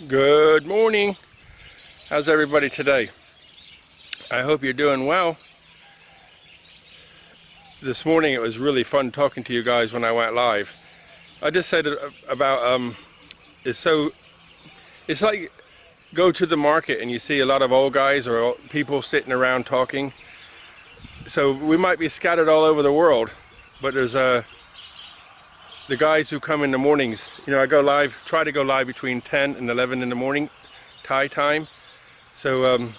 Good morning. How's everybody today? I hope you're doing well. This morning it was really fun talking to you guys when I went live. I just said about it's like go to the market and you see a lot of old guys or people sitting around talking. So we might be scattered all over the world, but there's the guys who come in the mornings. You know, I go live, try to go live between 10 and 11 in the morning, Thai time. So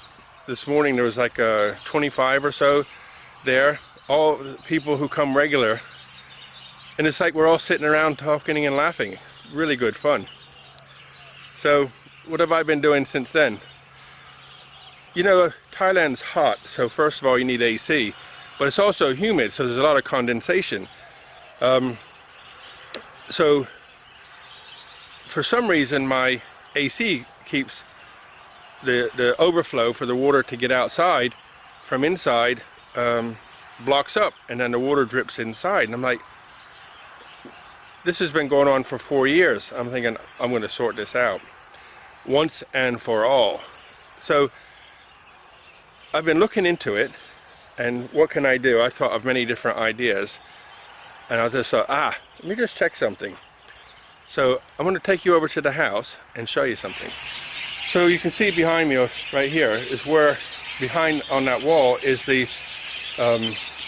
this morning there was like 25 or so there, all people who come regular. And it's like we're all sitting around talking and laughing. Really good fun. So what have I been doing since then? You know, Thailand's hot, so first of all you need AC. But it's also humid, so there's a lot of condensation. So for some reason my AC keeps the overflow for the water to get outside from inside blocks up, and then the water drips inside, and I'm like, this has been going on for 4 years. I'm thinking I'm going to sort this out once and for all. So I've been looking into it, and what can I do? I thought of many different ideas, and I just thought, let me just check something. So I'm going to take you over to the house and show you something. So you can see behind me right here is where behind on that wall is the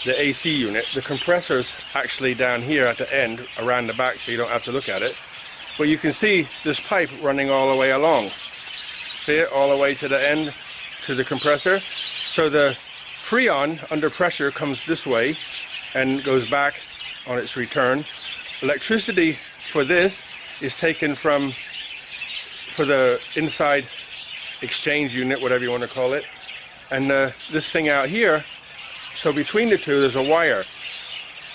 AC unit. The compressor's actually down here at the end around the back, so you don't have to look at it. But you can see this pipe running all the way along. See it all the way to the end to the compressor. So the Freon under pressure comes this way and goes back on its return. Electricity for this is taken for the inside exchange unit, whatever you want to call it, and this thing out here. So between the two there's a wire,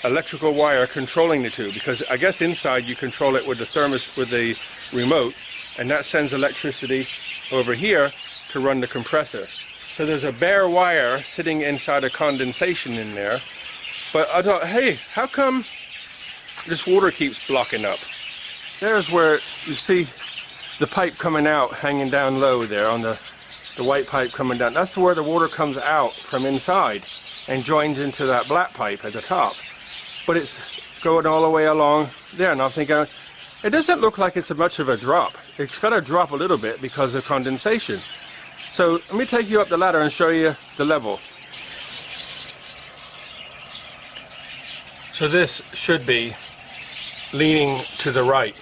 electrical wire controlling the two, because I guess inside you control it with the thermos, with the remote, and that sends electricity over here to run the compressor. So there's a bare wire sitting inside a condensation in there. But I thought, hey, how come this water keeps blocking up? There's where you see the pipe coming out, hanging down low there on the white pipe coming down. That's where the water comes out from inside and joins into that black pipe at the top. But it's going all the way along there, and I'm thinking, it doesn't look like it's much of a drop. It's got to drop a little bit because of condensation. So let me take you up the ladder and show you the level. So this should be leaning to the right,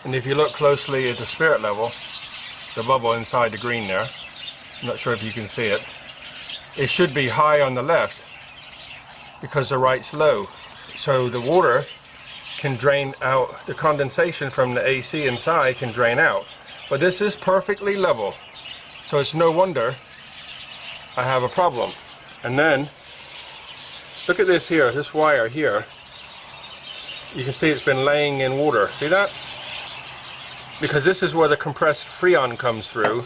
and if you look closely at the spirit level, the bubble inside the green there, I'm not sure if you can see it, it should be high on the left because the right's low. So the water can drain out, the condensation from the AC inside can drain out. But this is perfectly level, so it's no wonder I have a problem. And then look at this here, this wire here. You can see it's been laying in water. See that? Because this is where the compressed Freon comes through.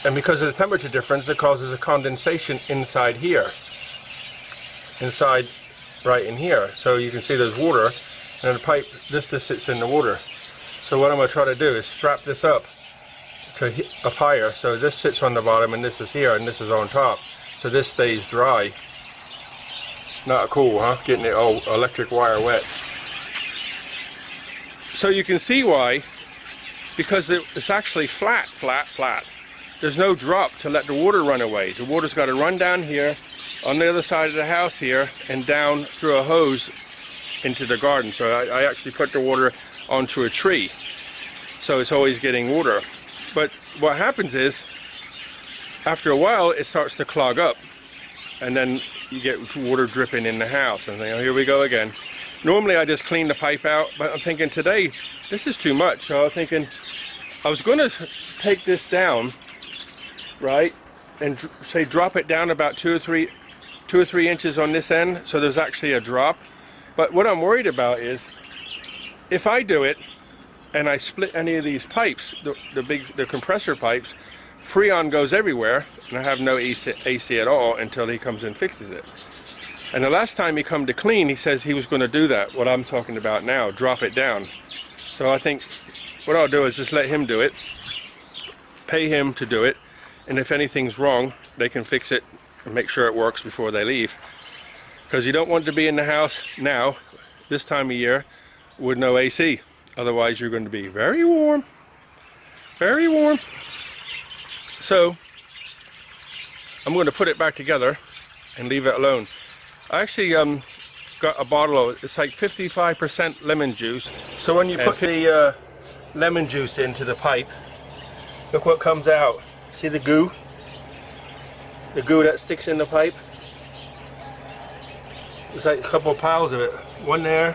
And because of the temperature difference, it causes a condensation inside here. Inside, right in here. So you can see there's water, and the pipe, this sits in the water. So what I'm going to try to do is strap this up higher. So this sits on the bottom, and this is here, and this is on top. So this stays dry. Not cool, huh? Getting the old electric wire wet. So you can see why, because it's actually flat. There's no drop to let the water run away. The water's got to run down here, on the other side of the house here, and down through a hose into the garden. So I actually put the water onto a tree. So it's always getting water. But what happens is, after a while, it starts to clog up. And then you get water dripping in the house. And then, oh, here we go again. Normally I just clean the pipe out, but I'm thinking today, this is too much. So I was thinking, I was going to take this down, right, and say drop it down about 2 or 3 inches on this end, so there's actually a drop. But what I'm worried about is, if I do it, and I split any of these pipes, the compressor pipes, Freon goes everywhere, and I have no AC at all until he comes and fixes it. And the last time he come to clean, he says he was going to do that, what I'm talking about now, drop it down. So I think what I'll do is just let him do it, pay him to do it, and if anything's wrong, they can fix it and make sure it works before they leave. Because you don't want to be in the house now, this time of year, with no AC. Otherwise you're going to be very warm. Very warm. So I'm going to put it back together and leave it alone. I actually got a bottle of, it's like 55% lemon juice. So when you put the lemon juice into the pipe, look what comes out. See the goo? The goo that sticks in the pipe? There's like a couple of piles of it. One there,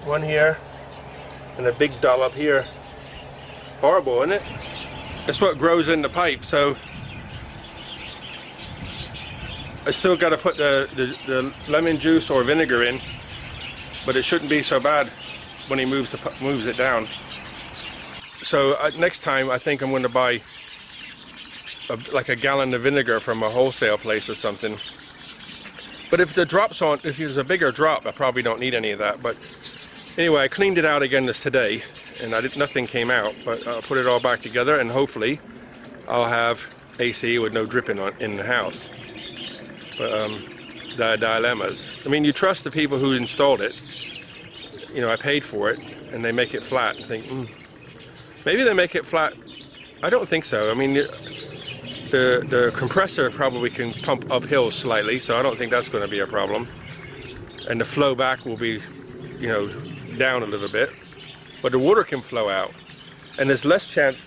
one here, and a big dollop here. Horrible, isn't it? That's what grows in the pipe, so I still got to put the lemon juice or vinegar in, but it shouldn't be so bad when he moves it down. So next time I think I'm going to buy like a gallon of vinegar from a wholesale place or something. But if the drops on, if there's a bigger drop, I probably don't need any of that. But anyway, I cleaned it out again today, and nothing came out. But I'll put it all back together, and hopefully I'll have AC with no dripping in the house. But the dilemmas. I mean, you trust the people who installed it. You know, I paid for it, and they make it flat. And think, maybe they make it flat. I don't think so. I mean, the compressor probably can pump uphill slightly, so I don't think that's going to be a problem. And the flow back will be, you know, down a little bit. But the water can flow out, and there's less chance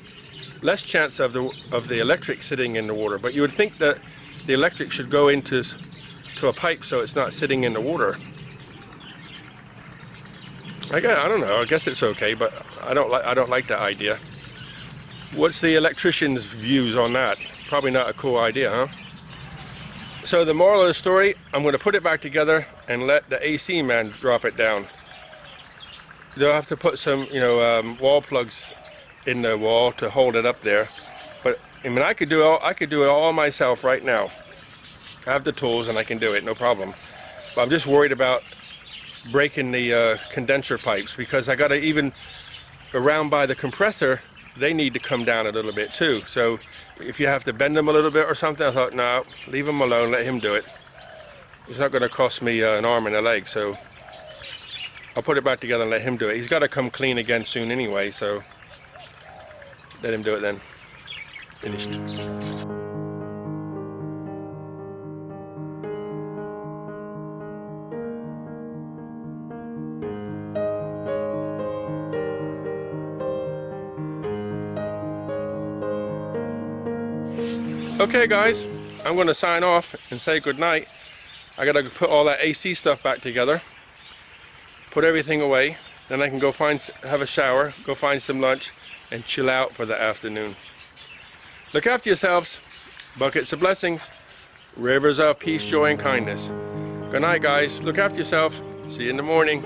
of the electric sitting in the water. But you would think that the electric should go into a pipe so it's not sitting in the water. I don't know. I guess it's okay, but I don't like that idea. What's the electrician's views on that? Probably not a cool idea, huh? So the moral of the story, I'm going to put it back together and let the AC man drop it down. They'll have to put some, you know, wall plugs in the wall to hold it up there. But I mean, I could do it all myself right now. I have the tools and I can do it, no problem. But I'm just worried about breaking the condenser pipes, because I got to, even around by the compressor, they need to come down a little bit too. So if you have to bend them a little bit or something, I thought, no, leave him alone, let him do it. It's not going to cost me an arm and a leg, so I'll put it back together and let him do it. He's got to come clean again soon anyway, so let him do it then. Finished. Okay guys, I'm going to sign off and say goodnight. I gotta put all that AC stuff back together, put everything away, then I can go have a shower, go find some lunch, and chill out for the afternoon. Look after yourselves. Buckets of blessings, rivers of peace, joy, and kindness. Good night guys. Look after yourself. See you in the morning.